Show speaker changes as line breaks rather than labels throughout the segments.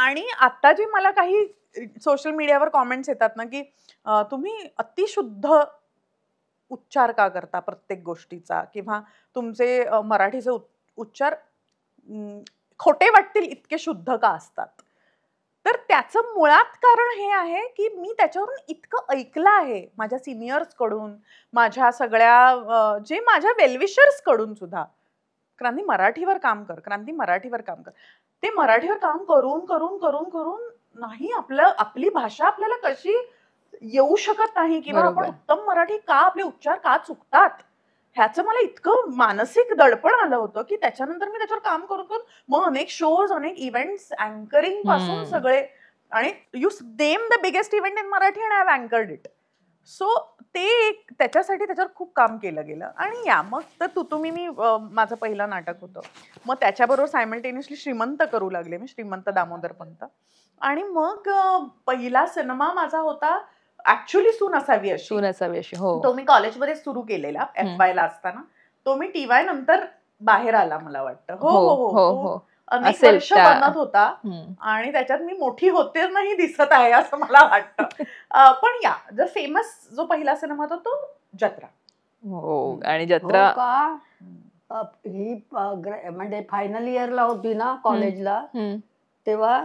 आणि आता जी मला काही सोशल मीडियावर कॉमेंट्स येतात ना की तुम्ही अतिशुद्ध उच्चार का करता प्रत्येक गोष्टीचा, किंवा तुमचे मराठीचे उच्चार खोटे वाटतील इतके शुद्ध का असतात. तर त्याचं मुळात कारण हे आहे की मी त्याच्यावरून इतकं ऐकलं आहे माझ्या सिनियर्स कडून, माझ्या सगळ्या जे माझ्या वेलविशर्स कडून सुद्धा, क्रांती मराठीवर काम कर, क्रांती मराठीवर काम कर. ते मराठीवर काम करून करून करून करून नाही, आपली भाषा आपल्याला कशी येऊ शकत नाही, किंवा आपण उत्तम मराठी का, आपले उच्चार का चुकतात, ह्याचं मला इतकं मानसिक दडपण आलं होतं की त्याच्यानंतर मी त्याच्यावर काम करून करून मग अनेक शोज, अनेक इव्हेंट्स, अँकरिंग पासून सगळे, आणि you name the biggest event in Marathi and I have anchored it. So ते त्याच्यासाठी त्याच्यावर खूप काम केलं गेलं. आणि मग तर तुम्ही मी माझं पहिलं नाटक होतं, मग त्याच्याबरोबर सायमल्टेनियसली श्रीमंत करू लागले मी, श्रीमंत दामोदर पंत. आणि मग पहिला सिनेमा माझा होता ऍक्च्युअली सून असावी अशी. तो मी कॉलेजमध्ये सुरू केलेला FY ला असताना. तो मी TY नंतर बाहेर आला मला वाटतं. हो हो हो तो अनेक वर्ष बनत होता आणि त्याच्यात मी मोठी होते नाही दिसत आहे असं मला वाटतं. पण द फेमस जो पहिला सिनेमा होता तो जत्रा.
हो, आणि जत्रा
ही म्हणजे फायनल इयरला होती ना कॉलेजला, तेव्हा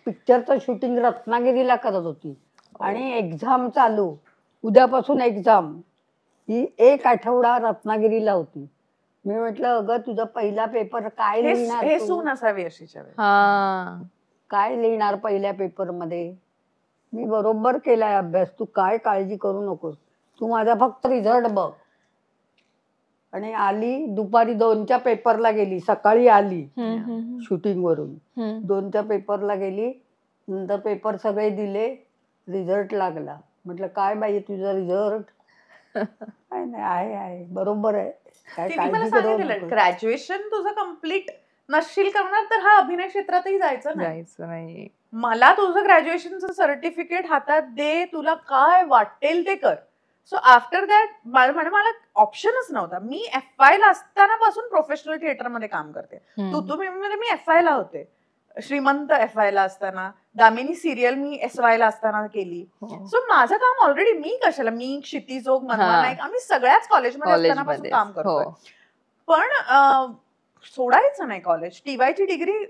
पिक्चरचं शूटिंग रत्नागिरीला करत होती आणि एक्झाम चालू, उद्यापासून एक्झाम, ही 1 आठवडा रत्नागिरीला होती. मी म्हटलं अगं तुझा पहिला पेपर काय लिहिणार,
हे सून असावी अशीच्या वेळी
काय लिहिणार पहिल्या पेपर मध्ये. मी बरोबर केलाय अभ्यास, तू काय काळजी करू नकोस, तू माझा फक्त रिझल्ट बघ. आणि आली दुपारी 2च्या पेपरला गेली, सकाळी आली शूटिंग वरून, 2च्या पेपरला गेली, नंतर पेपर सगळे दिले, रिझल्ट लागला. म्हटलं काय बाई तुझा रिझल्ट? काय नाही, आहे बरोबर आहे, काय काळजी करू नको.
ग्रॅज्युएशन तुझं कम्प्लीट नसशील करणार तर हा अभिनय क्षेत्रातही जायचं नाही. मला तुझं ग्रॅज्युएशनचं सर्टिफिकेट हातात दे, तुला काय वाटेल ते कर. सो आफ्टर दॅट मला ऑप्शनच नव्हता. मी FY ला असताना पासून प्रोफेशनल थिएटरमध्ये काम करते. तुम्ही मी FY ला होते, श्रीमंत FY ला असताना, दामिनी सिरियल मी SY ला असताना केली. सो माझं काम ऑलरेडी, मी कशाला, मी क्षितिजोग, मनवा नाईक, आम्ही सगळ्याच कॉलेजमध्ये असताना पासून काम करतोय. पण सोडायचं नाही कॉलेज. TY ची डिग्री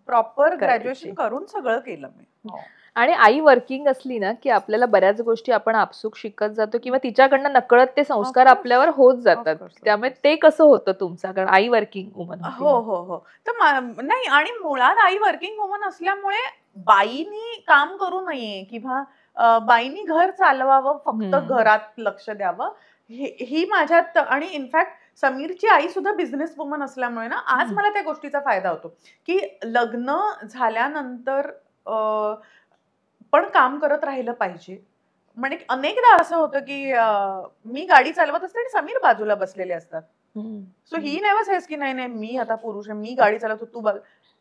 प्रॉपर ग्रॅज्युएशन करून सगळं केलं मी.
आणि आई वर्किंग असली ना की आपल्याला बऱ्याच गोष्टी आपण आपसूक शिकत जातो, किंवा तिच्याकडनं नकळत ते संस्कार आपल्यावर होत जातात. त्यामुळे ते कसं होतं तुमचं, कारण आई वर्किंग वुमन.
हो हो हो. तर नाही, आणि मुळात आई वर्किंग वुमन असल्यामुळे बाईनी काम करू नये, किंवा बाईनी घर चालवावं, फक्त घरात लक्ष द्यावं, ही माझ्यात. आणि इनफॅक्ट समीरची आई सुद्धा बिझनेस वुमन असल्यामुळे ना आज मला त्या गोष्टीचा फायदा होतो की लग्न झाल्यानंतर पण काम करत राहिलं पाहिजे. म्हणजे अनेकदा असं होतं की मी गाडी चालवत असते आणि समीर बाजूला बसलेले असतात. सो ही नेव्हर सेज की नाही नाही मी आता पुरुष आहे, मी गाडी चालवतो, तू बघ.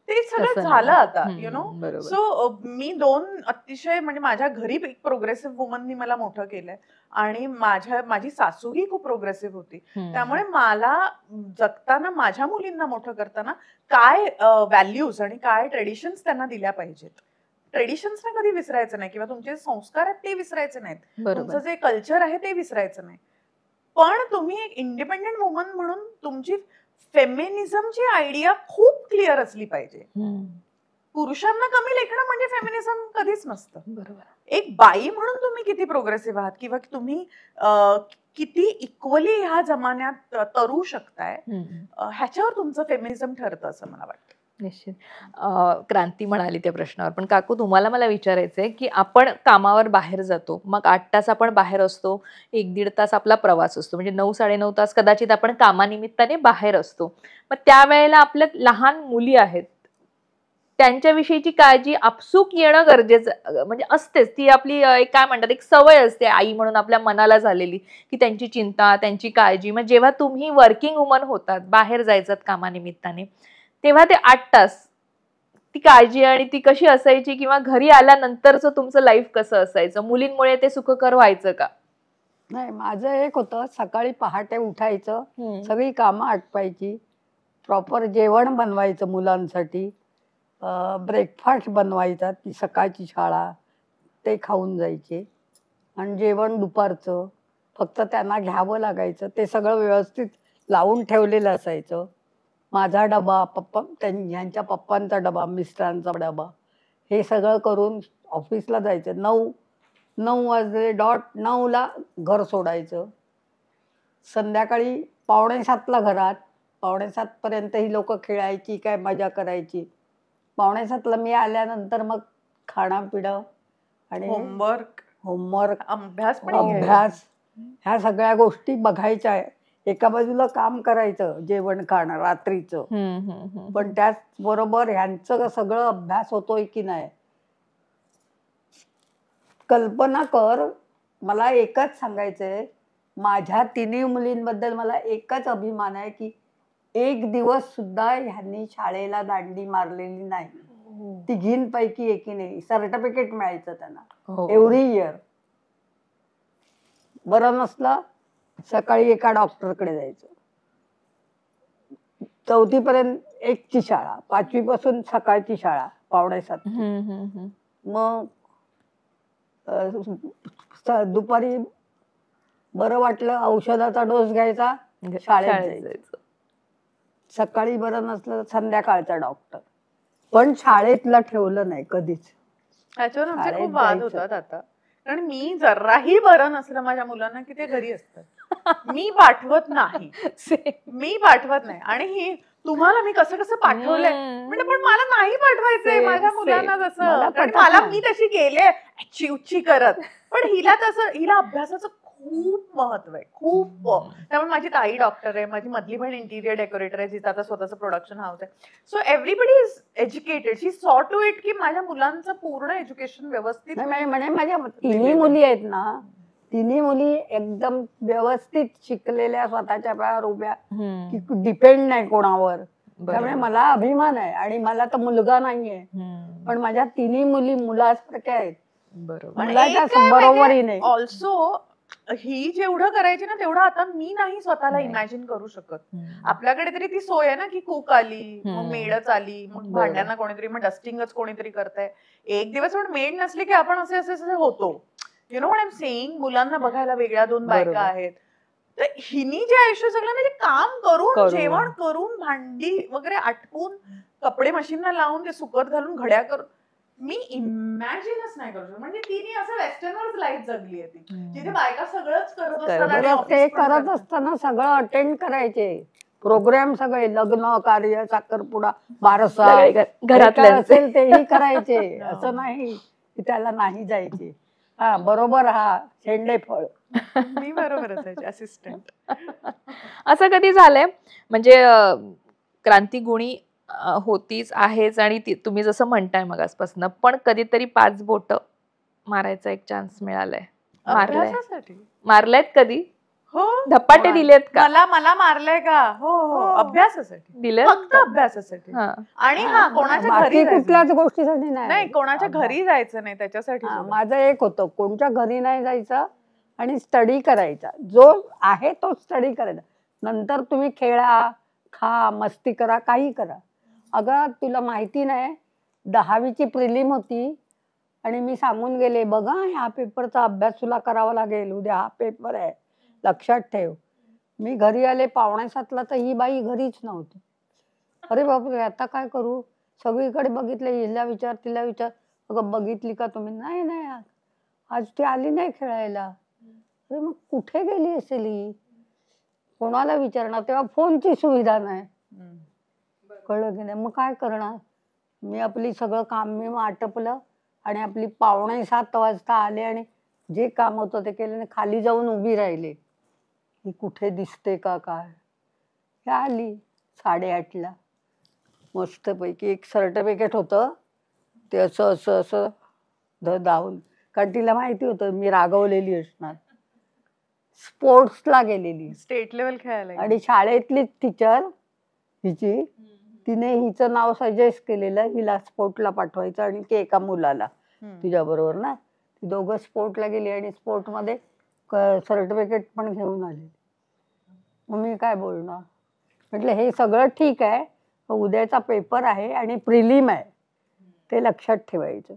ते सगळं झालं आता, यु नो. सो मी 2 अतिशय, म्हणजे माझ्या घरी एक प्रोग्रेसिव्ह वुमननी मला मोठं केलंय, आणि माझी सासूही खूप प्रोग्रेसिव्ह होती. त्यामुळे मला जगताना, माझ्या मुलींना मोठं करताना काय व्हॅल्यूज आणि काय ट्रेडिशन्स त्यांना दिल्या पाहिजेत. ट्रेडिशन्सना कधी विसरायचं नाही, किंवा तुमचे संस्कार आहेत ते विसरायचे नाहीत, तुमचं जे कल्चर आहे ते विसरायचं नाही. पण तुम्ही एक इंडिपेंडेंट वुमन म्हणून तुमची फेमिनिझमची आयडिया खूप क्लिअर असली पाहिजे. पुरुषांना कमी लेखणं म्हणजे फेमिनिझम कधीच नसतं. बरोबर. एक बाई म्हणून तुम्ही किती प्रोग्रेसिव्ह आहात, किंवा तुम्ही किती इक्वली ह्या जमान्यात तरू शकताय, ह्याच्यावर तुमचं फेमिनिझम ठरतं असं मला वाटतं.
निश्चित. क्रांती म्हणाली त्या प्रश्नावर, पण काकू तुम्हाला मला विचारायचंय की आपण कामावर बाहेर जातो, मग 8 तास आपण बाहेर असतो, 1-1.5 तास आपला प्रवास असतो, म्हणजे 9-9.5 तास कदाचित आपण कामानिमित्ताने बाहेर असतो. मग त्यावेळेला आपल्या लहान मुली आहेत, त्यांच्याविषयीची काळजी आपसूक येणं गरजेचं म्हणजे असतेच. ती आपली एक काय म्हणतात, एक सवय असते आई म्हणून आपल्या मनाला झालेली, की त्यांची चिंता, त्यांची काळजी. मग जेव्हा तुम्ही वर्किंग वुमन होतात, बाहेर जायचं कामानिमित्ताने, तेव्हा ते 8 तास ती काळजी आणि ती कशी असायची, किंवा घरी आल्यानंतरचं तुमचं लाईफ कसं असायचं? मुलींमुळे ते सुखकर व्हायचं का?
नाही, माझं एक होतं, सकाळी पहाटे उठायचं, सगळी कामं आटपायची, प्रॉपर जेवण बनवायचं मुलांसाठी, ब्रेकफास्ट बनवायचा, ती सकाळची शाळा, ते खाऊन जायचे. आणि जेवण दुपारचं फक्त त्यांना घ्यावं लागायचं, ते सगळं व्यवस्थित लावून ठेवलेलं असायचं. माझा डबा, ह्यांच्या पप्पांचा डबा, मिस्टरांचा डबा, हे सगळं करून ऑफिसला जायचं. 9 वाजले डॉट 9ला घर सोडायचं. संध्याकाळी 6:45ला घरात. 6:45पर्यंत ही लोक खेळायची, काय मजा करायची. 6:45ला मी आल्यानंतर मग खाणं पिणं आणि होमवर्क,
अभ्यास पण घ्यायचा.
अभ्यास, ह्या सगळ्या गोष्टी बघायच्या. एका बाजूला काम करायचं, जेवण खाणं रात्रीचं, पण त्याच बरोबर ह्यांचं सगळं अभ्यास होतोय की नाही. कल्पना कर, मला एकच सांगायचंय, माझ्या तिन्ही मुलींबद्दल मला एकच अभिमान आहे की एक दिवस सुद्धा ह्यांनी शाळेला दांडी मारलेली नाही. तिघींपैकी एकीने सर्टिफिकेट मिळायचं त्यांना एव्हरी इयर. बरं नसलं सकाळी एका डॉक्टरकडे जायचं. 4थीपर्यंत एकची शाळा, 5वीपासून सकाळची शाळा 6:45. मग दुपारी बरं वाटलं औषधाचा डोस घ्यायचा, शाळेत जायचं. सकाळी बरं नसलं संध्याकाळचा डॉक्टर. पण शाळेतला ठेवलं नाही कधीच.
त्याच्यावर आमचे खूप वाद होतात आता. कारण मी जराही बरं नसलं माझ्या मुलांना की ते घरी असतात, मी पाठवत नाही. आणि ही तुम्हाला मी कसं कसं पाठवलंय म्हणजे, पण मला नाही पाठवायचंय माझ्या मुलांना जसं. मला मी तशी गेले चिवची करत, पण हिला अभ्यासाचं खूप महत्व आहे, खूप. त्यामुळे माझी ताई डॉक्टर आहे, माझी मधली बहीण इंटिरियर डेकोरेटर आहे, जिचं आता स्वतःचं प्रोडक्शन हाऊस आहे. So everybody is educated. She saw to it की माझ्या मुलांचं पूर्ण एज्युकेशन व्यवस्थित.
माझ्या तिन्ही मुली आहेत ना, तिन्ही मुली एकदम व्यवस्थित शिकलेल्या, स्वतःच्या पायावर उभ्या, डिपेंड नाही कोणावर. त्यामुळे मला अभिमान आहे. आणि मला तर मुलगा नाहीये, पण माझ्या तिन्ही मुली मुलासारख्या आहेत. बरोबरीने
ऑल्सो ही जेवढं करायची ना तेवढं आता मी नाही स्वतःला इमॅजिन करू शकत. आपल्याकडे तरी ती सोय आहे ना की कुक आली, मग मेडच आली, मग भांड्यांना कोणीतरी, मग डस्टिंगच कोणीतरी करतंय. एक दिवस पण मेड नसली की आपण असे असे होतो. You know what I am saying. मुलांना बघायला वेगळ्या 2 बायका आहेत. तर हिनी जे आयुष्य सगळं म्हणजे काम करून, जेवण करून, भांडी वगैरे आटपून, कपडे मशीनला लावून, ते सुकत घालून, घड्या करून, मी इमॅजिनच नाही करू शकत. म्हणजे तिने असं वेस्टर्नच लाईफ जगली आहे ती, जिथे बायका सगळंच करत असतात.
ते करत असताना सगळं अटेंड करायचे प्रोग्राम, सगळे लग्न कार्य, साखरपुडा, बारसा, घरातले असेल तेही करायचे. असं नाही की त्याला नाही जायचे. हा बरोबर, हा शेंडे फळ.
मी बरोबरच आहे असिस्टंट.
असं कधी झालंय म्हणजे क्रांती गुणी होतीच आहेच, आणि तुम्ही जसं म्हणताय मगासपासून, पण कधीतरी 5 बोट मारायचा एक चान्स मिळालाय? मारलायत कधी?
हो.
धपाटे दिलेत का?
मला मारलंय का? हो, अभ्यासासाठी दिले, फक्त अभ्यासासाठी. आणि कोणाच्या घरी,
कुठल्याच गोष्टीसाठी
नाही, कोणाच्या घरी जायचं नाही त्याच्यासाठी.
माझं एक होतं, कोणत्या घरी नाही जायचं आणि स्टडी करायचा. जो आहे तो स्टडी करायचा. नंतर तुम्ही खेळा, खा, मस्ती करा, काही करा. अगं तुला माहिती नाही, 10वीची प्रिलिम होती आणि मी सांगून गेले, बघा ह्या पेपरचा अभ्यास तुला करावा लागेल, उद्या हा पेपर आहे, लक्षात ठेव. मी घरी आले 6:45ला, तर ही बाई घरीच नव्हती. अरे बापरे, आता काय करू? सगळीकडे बघितले, हिला विचार, तिला विचार. अगं बघितली का तुम्ही? नाही, आज ती आली नाही खेळायला. अरे मग कुठे गेली असेल ही? कोणाला विचारणार? तेव्हा फोनची सुविधा नाही. कळलं की नाही? मग काय करणार? मी आपली सगळं काम मी आटपलं आणि आपली 6:45 वाजता आले आणि जे काम होतं ते केलं. खाली जाऊन उभी राहिले ही कुठे दिसते का काय. हे आली 8:30ला. मस्तपैकी एक सर्टिफिकेट होतं, ते असं धावून, कारण तिला माहिती होतं मी रागवलेली असणार. स्पोर्ट्सला गेलेली,
स्टेट लेवल खेळायला.
आणि शाळेतलीच टीचर हिची, तिने हिचं नाव सजेस्ट केलेलं हिला स्पोर्टला पाठवायचं, आणि की एका मुलाला तुझ्या बरोबर ना. ती दोघं स्पोर्टला गेली आणि स्पोर्टमध्ये सर्टिफिकेट पण घेऊन आले. मग मी काय बोलणार? म्हटलं हे सगळं ठीक आहे, उद्याचा पेपर आहे आणि प्रिलिम आहे, ते लक्षात ठेवायचं.